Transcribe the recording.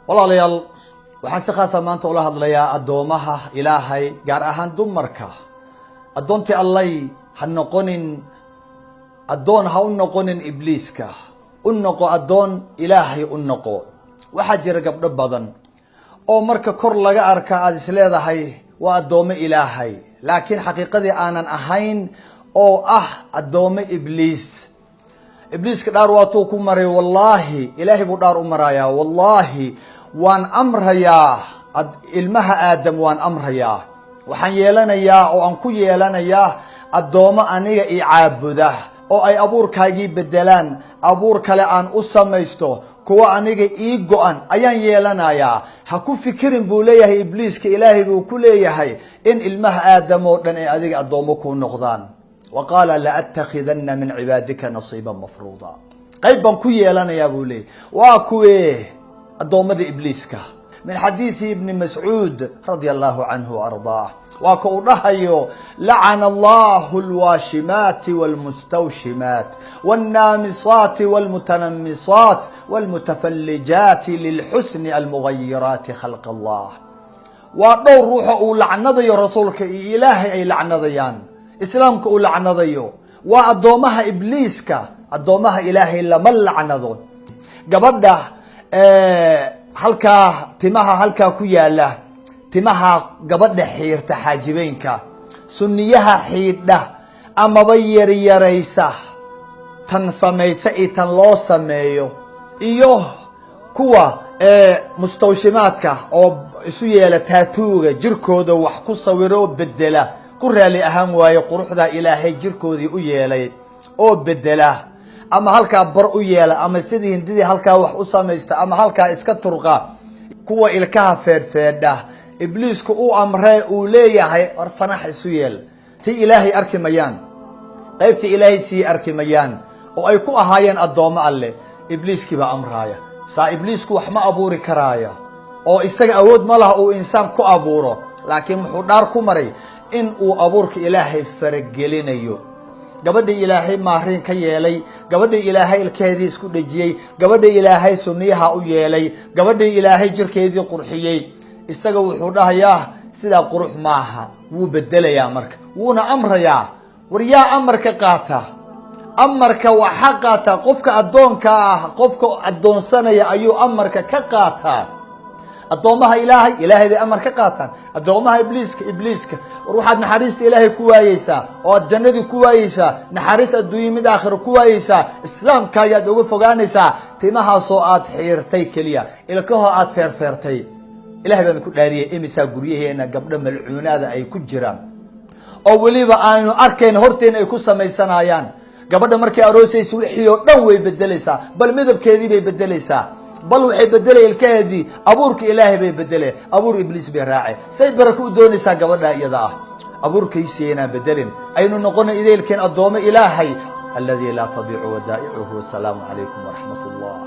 walaalayaal waxaan si khaas ah maanta ula hadlayaa addoomaha ilaahay gaar ahaan dumarka. addoontii allay ha noqonin addoon, ha u noqonin ibliiska, u noqo addoon ilaahay u noqo. waxaa jira gabdho badan oo marka kor laga arka aada is leedahay waa addoomo ilaahay, laakiin xaqiiqadii aanan ahayn oo ah addoomo ibliis. ibliiska dhaar waatuu ku maray, wallaahi ilaahay buu dhaar u marayaa, wallaahi waan amrayaa ilmaha aadam, waan amrayaa, waxaan yeelanayaa oo aan ku yeelanayaa addoomo aniga i caabuda oo ay abuurkaagii bedelaan, abuur kale aan u samaysto, kuwa aniga ii go-an ayaan yeelanayaa. ha ku fikirin buu leeyahay ibliiska, ilaahay buu ku leeyahay in ilmaha aadam oo dhan ay adiga addoomo ku noqdaan. wa qaala laattakhidanna min cibaadika nasiiban mafruuda, qayb baan ku yeelanayaa buu leeyahy. waa kuwee addoommada ibliiska? min xadiidi ibni mascuud radia allahu canhu waardaah, waa ka uu dhahayo lacana allahu alwaashimaati walmustawshimaat walnaamisaati walmutanamisaat walmutafallijaati lilxusni almugayiraati khalq allah. waa dhowr ruuxa uu lacnadayo rasuulka iyo ilaahay ay lacnadayaan, islaamka uu lacnadayo. waa addoomaha ibliiska, addoomaha ilaahay lama lacnado. gabadha halkaa timaha halkaa ku yaala, timaha gabadha xiirta xaajibeynka, sunniyaha xiidha amaba yaryaraysa, tan samaysa iyo tan loo sameeyo, iyo kuwa mustawshimaadka oo isu yeela taatuuga, jirkooda wax ku sawiro bedela, ku raali ahaan waaye quruxda ilaahay jirkoodii u yeelay oo bedela, ama halkaa bar u yeela, ama sidii hindidii halkaa wax u samaysta, ama halkaa iska turqa. kuwa ilkaha feedhfeedha ibliisku u amree uu leeyahay war fanax isu yeel, ti ilaahay arki mayaan, qaybta ilaahay sii arki mayaan, oo ay ku ahaayeen addoomo alle. ibliiskii baa amraaya. saa ibliisku wax ma abuuri karaaya, oo isaga awood ma laha uu insaan ku abuuro, laakiin muxuu dhaar ku maray in uu abuurka ilaahay faragelinayo. gabadhii ilaahay maariin ka yeelay, gabadhii ilaahay ilkeedii isku dhejiyey, gabadhii ilaahay sunniyaha u yeelay, gabadhii ilaahay jirkeedii qurxiyey, isaga wuxuu dhahayaa sidaa qurux maaha, wuu bedelayaa marka, wuuna amrayaa. war yaa amarka qaata? amarka waxaa qaata qofka addoonka ah, qofka addoonsanaya ayuu amarka ka qaataa. addoomaha ilaahay, ilaahay bay amar ka qaataan. addoomaha ibliiska, ibliiska war waxaad naxariista ilaahay ku waayeysaa, oo aad jannadii ku waayeysaa, naxariis adduunye mid aakhiro ku waayeysaa, islaamkaaga aad uga fogaanaysaa timahaasoo aad xiirtay keliya, ilkahoo aad feerfeertay. ilahay baan ku dhaariyey imisaa guryaheena gabdho malcuunaada ay ku jiraan, oo weliba aanu arkayn horteena ay ku samaysanayaan. gabadha markay aroosaysa wixii oo dhan way bedelaysaa, bal midabkeedii bay bedelaysaa, bal waxay bedelay ilkaheedii, abuurka ilaahay bay bedele, abuur ibliis bay raace. say barako u doonaysaa gabadha iyada ah? abuurkaysi inaan bedelin, aynu noqona ideelkeen addoomo ilaahay. alladii laa tadiicu wadaa'icuhu. wasalaamu calaykum waraxmat ullah.